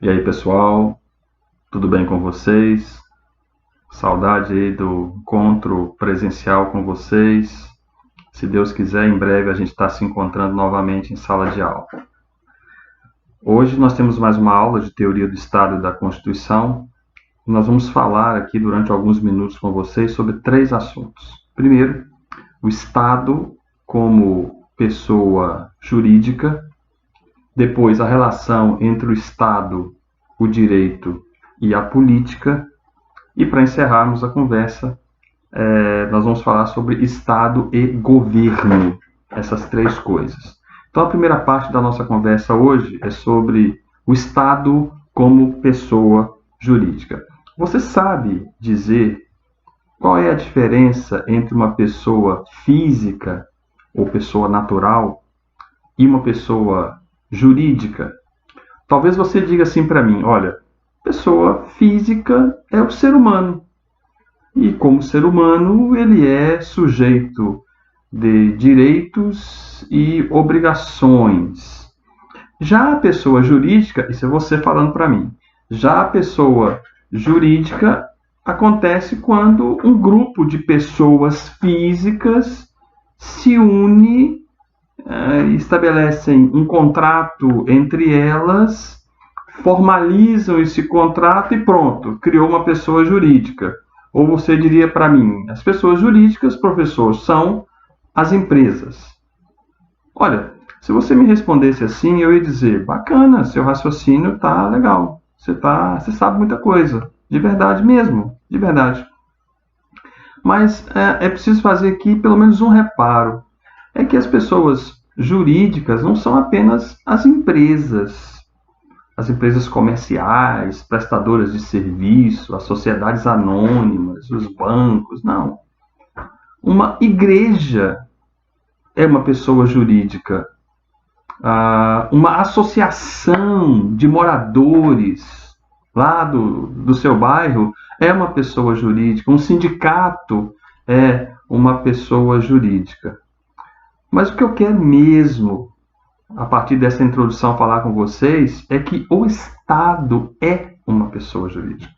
E aí, pessoal, tudo bem com vocês? Saudade aí do encontro presencial com vocês. Se Deus quiser, em breve a gente está se encontrando novamente em sala de aula. Hoje nós temos mais uma aula de teoria do Estado e da Constituição. Nós vamos falar aqui durante alguns minutos com vocês sobre três assuntos. Primeiro, o Estado como pessoa jurídica. Depois, a relação entre o Estado, o direito e a política. E para encerrarmos a conversa, nós vamos falar sobre Estado e governo, essas três coisas. Então, a primeira parte da nossa conversa hoje é sobre o Estado como pessoa jurídica. Você sabe dizer qual é a diferença entre uma pessoa física ou pessoa natural e uma pessoa jurídica? Talvez você diga assim para mim, olha, pessoa física é o ser humano. E como ser humano, ele é sujeito de direitos e obrigações. Já a pessoa jurídica, isso é você falando para mim, já a pessoa jurídica acontece quando um grupo de pessoas físicas se une, estabelecem um contrato entre elas, formalizam esse contrato e pronto, criou uma pessoa jurídica. Ou você diria para mim, as pessoas jurídicas, professor, são as empresas. Olha, se você me respondesse assim, eu ia dizer, bacana, seu raciocínio tá legal, você sabe muita coisa, de verdade mesmo, de verdade. Mas é preciso fazer aqui pelo menos um reparo, é que as pessoas jurídicas não são apenas as empresas comerciais, prestadoras de serviço, as sociedades anônimas, os bancos, não. Uma igreja é uma pessoa jurídica. Uma associação de moradores lá do seu bairro é uma pessoa jurídica. Um sindicato é uma pessoa jurídica. Mas o que eu quero mesmo, a partir dessa introdução, falar com vocês, é que o Estado é uma pessoa jurídica.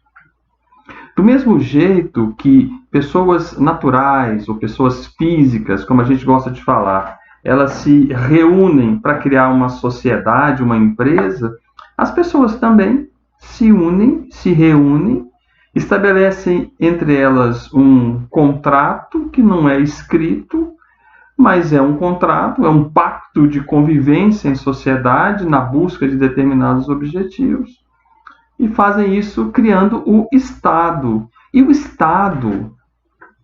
Do mesmo jeito que pessoas naturais ou pessoas físicas, como a gente gosta de falar, elas se reúnem para criar uma sociedade, uma empresa, as pessoas também se unem, se reúnem, estabelecem entre elas um contrato que não é escrito, mas é um contrato, é um pacto de convivência em sociedade na busca de determinados objetivos. E fazem isso criando o Estado. E o Estado,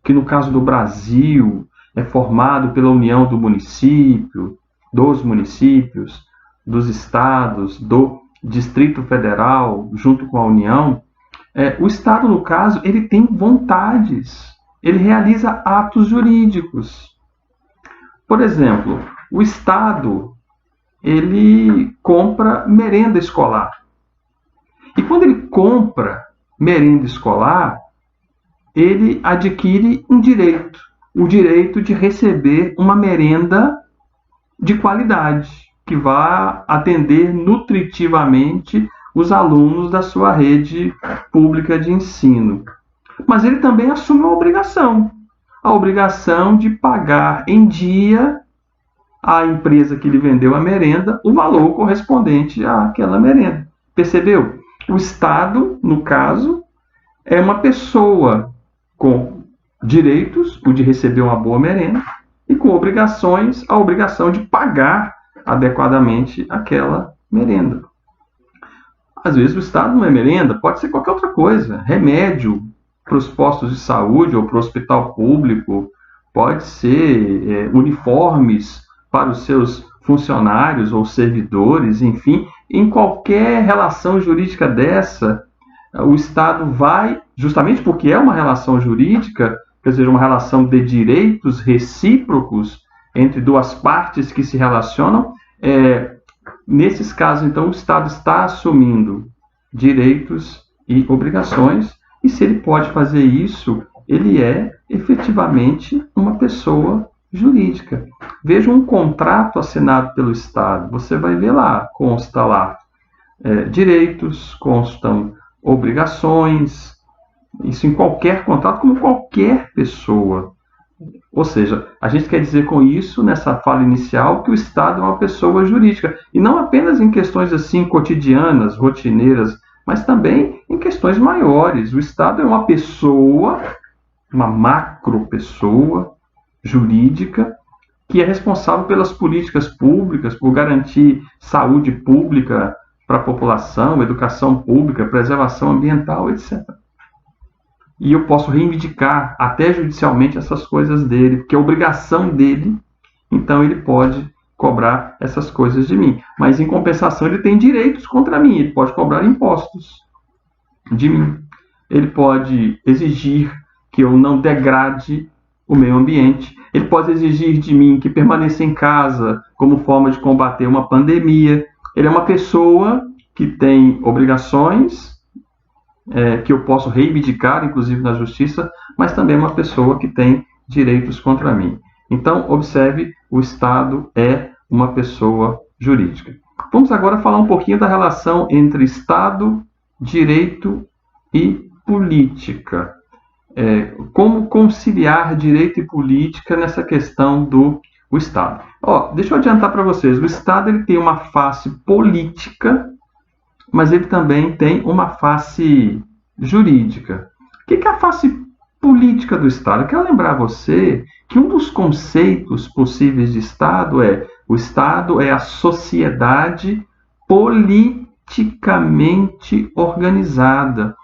que no caso do Brasil é formado pela união do município, dos municípios, dos estados, do Distrito Federal, junto com a União, o Estado, no caso, ele tem vontades, ele realiza atos jurídicos. Por exemplo, o Estado, ele compra merenda escolar. E quando ele compra merenda escolar, ele adquire um direito, o direito de receber uma merenda de qualidade, que vá atender nutritivamente os alunos da sua rede pública de ensino. Mas ele também assume uma obrigação, a obrigação de pagar em dia à empresa que lhe vendeu a merenda o valor correspondente àquela merenda. Percebeu? O Estado, no caso, é uma pessoa com direitos, o de receber uma boa merenda, e com obrigações, a obrigação de pagar adequadamente aquela merenda. Às vezes o Estado não é merenda, pode ser qualquer outra coisa, remédio para os postos de saúde ou para o hospital público, pode ser uniformes para os seus funcionários ou servidores, enfim, em qualquer relação jurídica dessa, o Estado vai, justamente porque é uma relação jurídica, quer dizer, uma relação de direitos recíprocos entre duas partes que se relacionam, nesses casos, então, o Estado está assumindo direitos e obrigações, e se ele pode fazer isso, ele é efetivamente uma pessoa jurídica. Veja um contrato assinado pelo Estado, você vai ver lá, consta lá, direitos, constam obrigações, isso em qualquer contrato, como qualquer pessoa. Ou seja, a gente quer dizer com isso, nessa fala inicial, que o Estado é uma pessoa jurídica. E não apenas em questões assim cotidianas, rotineiras, mas também em questões maiores. O Estado é uma pessoa, uma macro-pessoa jurídica, que é responsável pelas políticas públicas, por garantir saúde pública para a população, educação pública, preservação ambiental, etc. E eu posso reivindicar até judicialmente essas coisas dele, porque é obrigação dele, então ele pode cobrar essas coisas de mim. Mas em compensação ele tem direitos contra mim, ele pode cobrar impostos de mim. Ele pode exigir que eu não degrade o meio ambiente. Ele pode exigir de mim que permaneça em casa como forma de combater uma pandemia. Ele é uma pessoa que tem obrigações, que eu posso reivindicar, inclusive na justiça, mas também é uma pessoa que tem direitos contra mim. Então, observe, o Estado é uma pessoa jurídica. Vamos agora falar um pouquinho da relação entre Estado, direito e política. Como conciliar direito e política nessa questão do Estado. Deixa eu adiantar para vocês, o Estado ele tem uma face política, mas ele também tem uma face jurídica. O que é a face política do Estado? Eu quero lembrar a você que um dos conceitos possíveis de Estado o Estado é a sociedade politicamente organizada.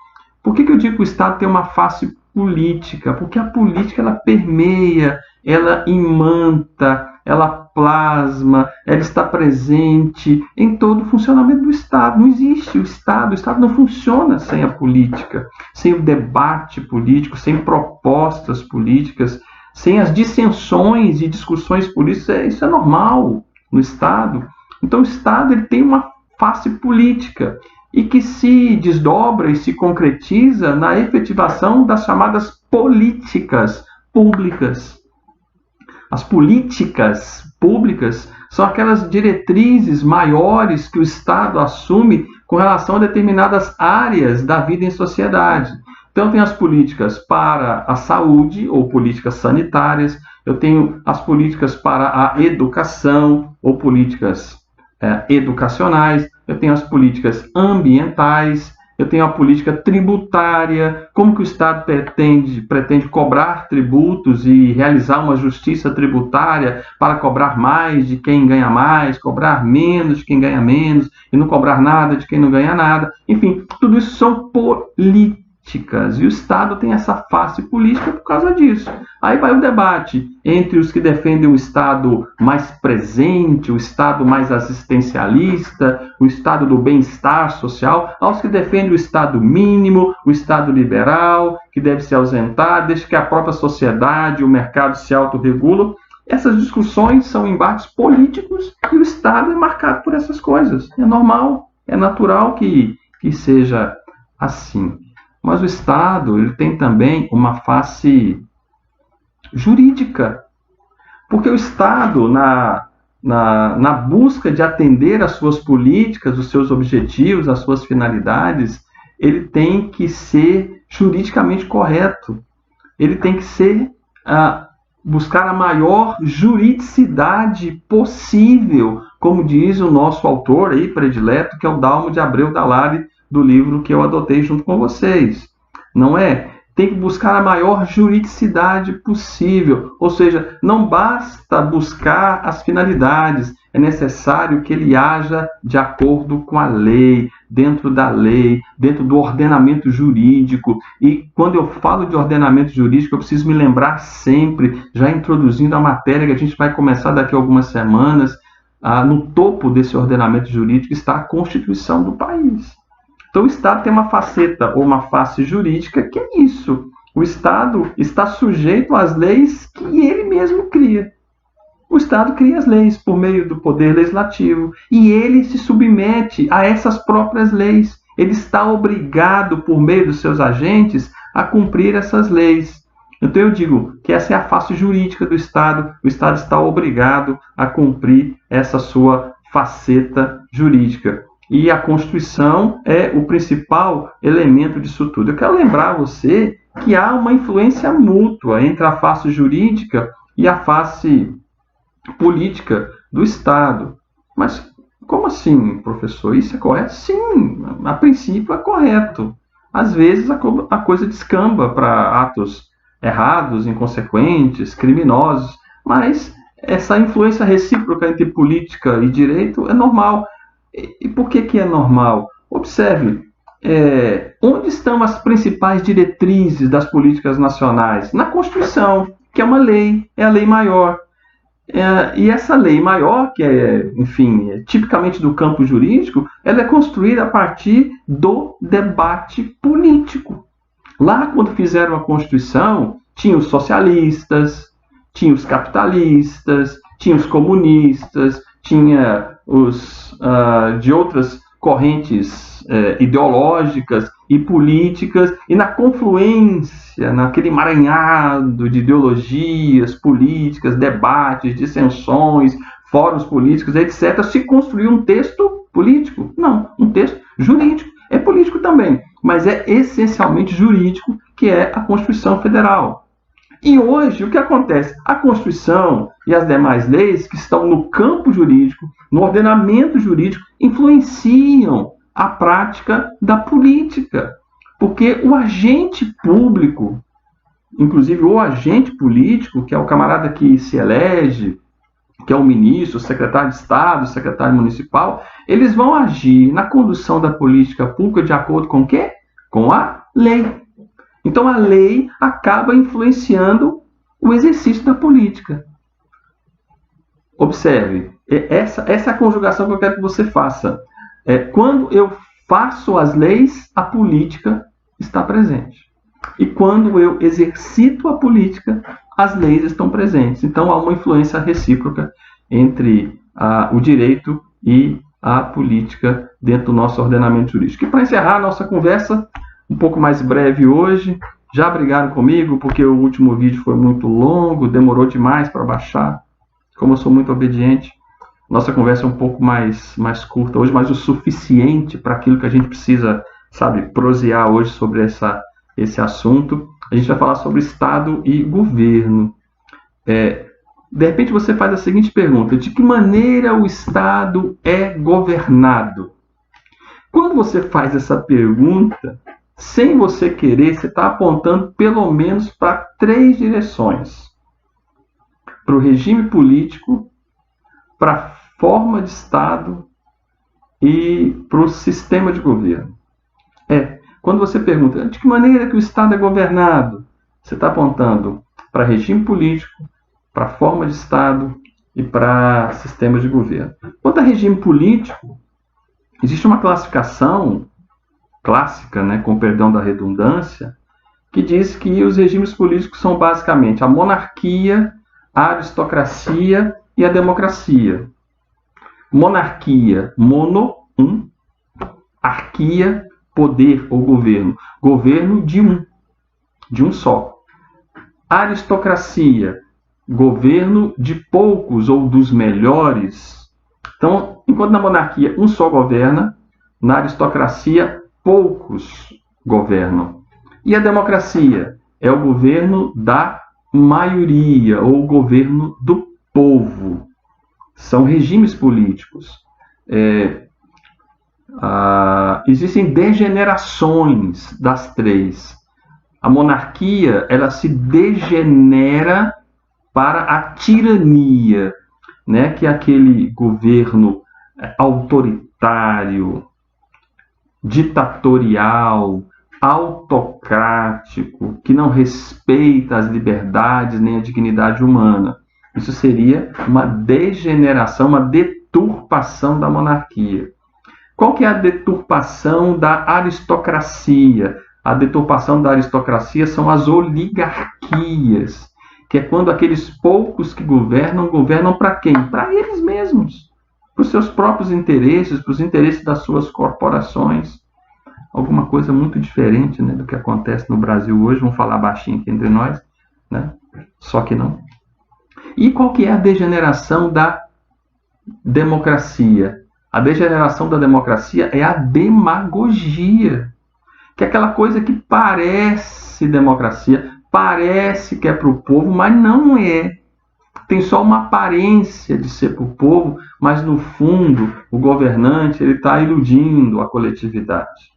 Por que eu digo que o Estado tem uma face política? Porque a política ela permeia, ela imanta, ela plasma, ela está presente em todo o funcionamento do Estado. Não existe o Estado não funciona sem a política, sem o debate político, sem propostas políticas, sem as dissensões e discussões políticas. Isso é normal no Estado. Então o Estado ele tem uma face política e que se desdobra e se concretiza na efetivação das chamadas políticas públicas. As políticas públicas são aquelas diretrizes maiores que o Estado assume com relação a determinadas áreas da vida em sociedade. Então, eu tenho as políticas para a saúde, ou políticas sanitárias, eu tenho as políticas para a educação, ou políticas educacionais, eu tenho as políticas ambientais, eu tenho a política tributária, como que o Estado pretende cobrar tributos e realizar uma justiça tributária para cobrar mais de quem ganha mais, cobrar menos de quem ganha menos e não cobrar nada de quem não ganha nada. Enfim, tudo isso são políticas e o Estado tem essa face política por causa disso. Aí vai o debate entre os que defendem o Estado mais presente, o Estado mais assistencialista, o Estado do bem-estar social, aos que defendem o Estado mínimo, o Estado liberal, que deve se ausentar, desde que a própria sociedade, o mercado se autorregulam. Essas discussões são embates políticos e o Estado é marcado por essas coisas. É normal, é natural que seja assim. Mas o Estado ele tem também uma face jurídica, porque o Estado, na busca de atender às suas políticas, os seus objetivos, as suas finalidades, ele tem que ser juridicamente correto, ele tem que buscar a maior juridicidade possível, como diz o nosso autor aí, predileto, que é o Dalmo de Abreu Dalari, do livro que eu adotei junto com vocês. Não é? Tem que buscar a maior juridicidade possível, ou seja, não basta buscar as finalidades, é necessário que ele haja de acordo com a lei, dentro do ordenamento jurídico. E quando eu falo de ordenamento jurídico, eu preciso me lembrar sempre, já introduzindo a matéria que a gente vai começar daqui a algumas semanas, no topo desse ordenamento jurídico está a Constituição do país. Então, o Estado tem uma faceta ou uma face jurídica que é isso. O Estado está sujeito às leis que ele mesmo cria. O Estado cria as leis por meio do poder legislativo e ele se submete a essas próprias leis. Ele está obrigado, por meio dos seus agentes, a cumprir essas leis. Então, eu digo que essa é a face jurídica do Estado. O Estado está obrigado a cumprir essa sua faceta jurídica. E a Constituição é o principal elemento disso tudo. Eu quero lembrar a você que há uma influência mútua entre a face jurídica e a face política do Estado. Mas como assim, professor? Isso é correto? Sim, a princípio é correto. Às vezes a coisa descamba para atos errados, inconsequentes, criminosos, mas essa influência recíproca entre política e direito é normal. E por que é normal? Observe, onde estão as principais diretrizes das políticas nacionais? Na Constituição, que é uma lei, é a lei maior. E essa lei maior, que enfim, tipicamente do campo jurídico, ela é construída a partir do debate político. Lá, quando fizeram a Constituição, tinha os socialistas, tinha os capitalistas, tinha os comunistas, tinha os de outras correntes ideológicas e políticas, e na confluência, naquele emaranhado de ideologias políticas, debates, dissensões, fóruns políticos, etc., se construiu um texto político? Não, um texto jurídico. É político também, mas é essencialmente jurídico, que é a Constituição Federal. E hoje, o que acontece? A Constituição e as demais leis que estão no campo jurídico, no ordenamento jurídico, influenciam a prática da política. Porque o agente público, inclusive o agente político, que é o camarada que se elege, que é o ministro, o secretário de Estado, o secretário municipal, eles vão agir na condução da política pública de acordo com o quê? Com a lei. Então a lei acaba influenciando o exercício da política. Observe, essa é a conjugação que eu quero que você faça. Quando eu faço as leis, a política está presente. E quando eu exercito a política, as leis estão presentes. Então há uma influência recíproca entre o direito e a política dentro do nosso ordenamento jurídico. E para encerrar a nossa conversa, um pouco mais breve hoje, já brigaram comigo porque o último vídeo foi muito longo, demorou demais para baixar. Como eu sou muito obediente, nossa conversa é um pouco mais curta hoje, mas o suficiente para aquilo que a gente precisa, prosear hoje sobre esse assunto. A gente vai falar sobre Estado e governo. De repente você faz a seguinte pergunta: de que maneira o Estado é governado? Quando você faz essa pergunta, sem você querer, você está apontando pelo menos para 3 direções: para o regime político, para a forma de Estado e para o sistema de governo. Quando você pergunta de que maneira que o Estado é governado, você está apontando para regime político, para forma de Estado e para sistema de governo. Quanto a regime político, existe uma classificação clássica, com perdão da redundância, que diz que os regimes políticos são basicamente a monarquia, a aristocracia e a democracia. Monarquia, mono, arquia, poder ou governo. Governo de um só. Aristocracia, governo de poucos ou dos melhores. Então, enquanto na monarquia um só governa, na aristocracia poucos governam. E a democracia é o governo da maioria ou o governo do povo. São regimes políticos. Existem degenerações das 3. A monarquia, ela se degenera para a tirania, que é aquele governo autoritário, ditatorial, autocrático, que não respeita as liberdades nem a dignidade humana. Isso seria uma degeneração, uma deturpação da monarquia. Qual que é a deturpação da aristocracia? A deturpação da aristocracia são as oligarquias, que é quando aqueles poucos que governam para quem? Para eles mesmos, para os seus próprios interesses, para os interesses das suas corporações. Alguma coisa muito diferente do que acontece no Brasil hoje. Vamos falar baixinho aqui entre nós, só que não. E qual que é a degeneração da democracia? A degeneração da democracia é a demagogia, que é aquela coisa que parece democracia, parece que é para o povo, mas não é. Tem só uma aparência de ser para o povo, mas no fundo o governante ele está iludindo a coletividade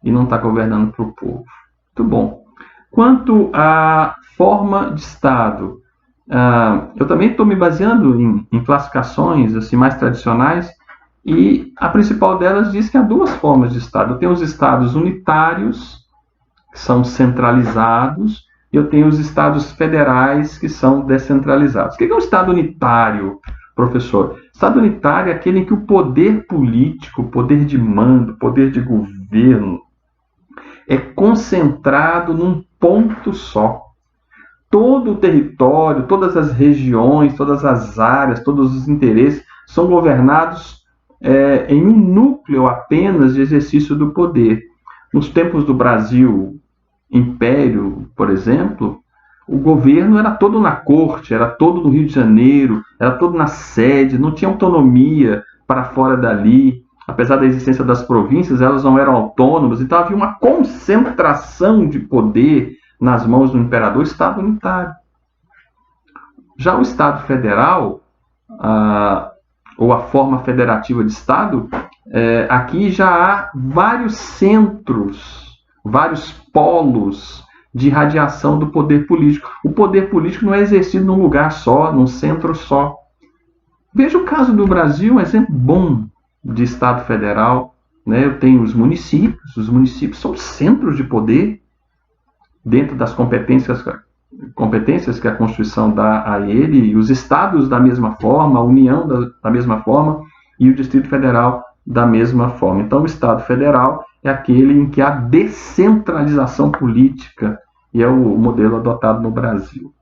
e não está governando para o povo. Muito bom. Quanto à forma de Estado, eu também estou me baseando em classificações assim, mais tradicionais, e a principal delas diz que há duas formas de Estado. Eu tenho os Estados unitários, que são centralizados, e eu tenho os Estados federais, que são descentralizados. O que é um Estado unitário, professor? Estado unitário é aquele em que o poder político, o poder de mando, o poder de governo, é concentrado num ponto só. Todo o território, todas as regiões, todas as áreas, todos os interesses são governados em um núcleo apenas de exercício do poder. Nos tempos do Brasil Império, por exemplo, o governo era todo na corte, era todo no Rio de Janeiro, era todo na sede, não tinha autonomia para fora dali. Apesar da existência das províncias, elas não eram autônomas, então havia uma concentração de poder nas mãos do imperador, Estado unitário. Já o Estado federal, ou a forma federativa de Estado, aqui já há vários centros, vários polos de radiação do poder político. O poder político não é exercido num lugar só, num centro só. Veja o caso do Brasil, um exemplo bom de Estado federal, né? Eu tenho os municípios são centros de poder dentro das competências que a Constituição dá a ele, e os estados da mesma forma, a União da mesma forma, e o Distrito Federal da mesma forma. Então, o Estado federal é aquele em que há descentralização política, e é o modelo adotado no Brasil.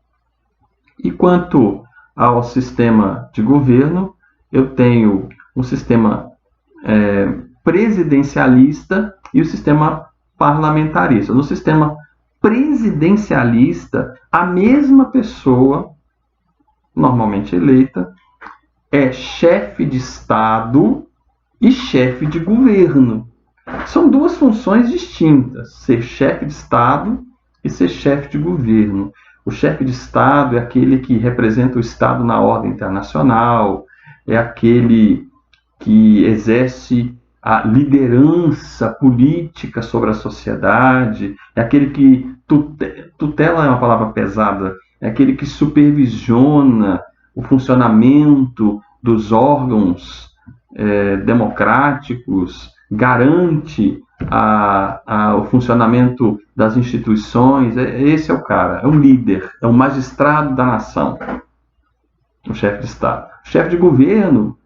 E quanto ao sistema de governo, eu tenho um sistema presidencialista e o sistema parlamentarista. No sistema presidencialista, a mesma pessoa, normalmente eleita, é chefe de Estado e chefe de governo. São duas funções distintas, ser chefe de Estado e ser chefe de governo. O chefe de Estado é aquele que representa o Estado na ordem internacional, é aquele que exerce a liderança política sobre a sociedade, é aquele que tutela é uma palavra pesada, é aquele que supervisiona o funcionamento dos órgãos democráticos, garante o funcionamento das instituições. Esse é o cara, é um líder, é um magistrado da nação, o chefe de Estado. O chefe de governo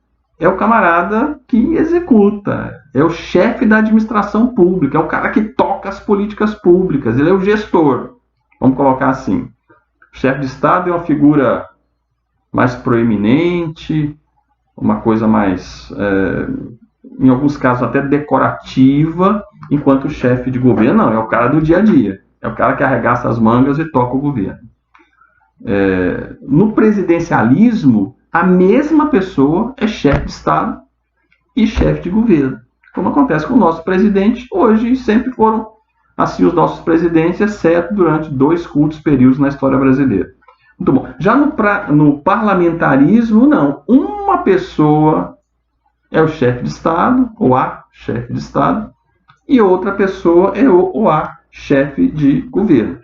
é o camarada que executa, é o chefe da administração pública, é o cara que toca as políticas públicas, ele é o gestor, vamos colocar assim. O chefe de Estado é uma figura mais proeminente, uma coisa mais, em alguns casos até decorativa, enquanto o chefe de governo não, é o cara do dia a dia, é o cara que arregaça as mangas e toca o governo. No presidencialismo, a mesma pessoa é chefe de Estado e chefe de governo, como acontece com o nosso presidente hoje, e sempre foram assim os nossos presidentes, exceto durante 2 curtos períodos na história brasileira. Muito bom. Já no parlamentarismo, não. Uma pessoa é o chefe de Estado, ou a chefe de Estado, e outra pessoa é o ou a chefe de governo.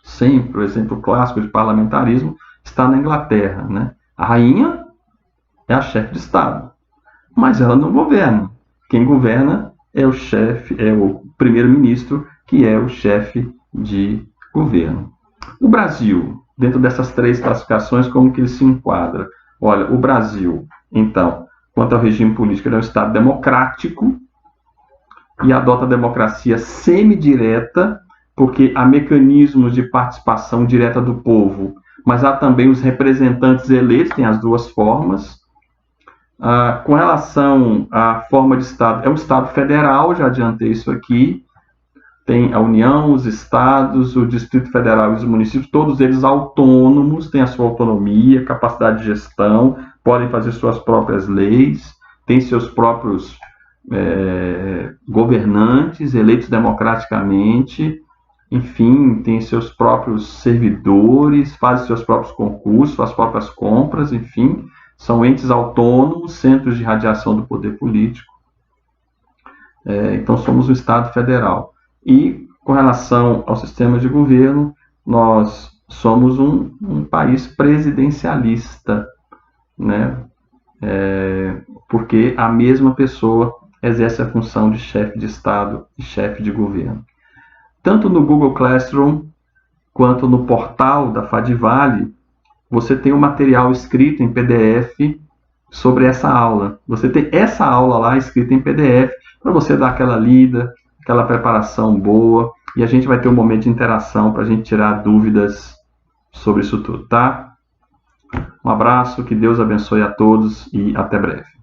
Sempre o exemplo clássico de parlamentarismo está na Inglaterra, né? A rainha é a chefe de Estado, mas ela não governa. Quem governa é o chefe, é o primeiro-ministro, que é o chefe de governo. O Brasil, dentro dessas 3 classificações, como que ele se enquadra? Olha, o Brasil, então, quanto ao regime político, ele é um Estado democrático e adota a democracia semidireta, porque há mecanismos de participação direta do povo, mas há também os representantes eleitos, tem as duas formas. Com relação à forma de Estado, é um Estado federal, já adiantei isso aqui, tem a União, os estados, o Distrito Federal e os municípios, todos eles autônomos, têm a sua autonomia, capacidade de gestão, podem fazer suas próprias leis, tem seus próprios governantes eleitos democraticamente, enfim, tem seus próprios servidores, faz seus próprios concursos, as próprias compras, enfim, são entes autônomos, centros de radiação do poder político. Então, somos um Estado federal. E, com relação ao sistema de governo, nós somos um país presidencialista, né? Porque a mesma pessoa exerce a função de chefe de Estado e chefe de governo. Tanto no Google Classroom quanto no portal da Fadivale, você tem um material escrito em PDF sobre essa aula. Você tem essa aula lá escrita em PDF para você dar aquela lida, aquela preparação boa, e a gente vai ter um momento de interação para a gente tirar dúvidas sobre isso tudo, tá? Um abraço, que Deus abençoe a todos e até breve.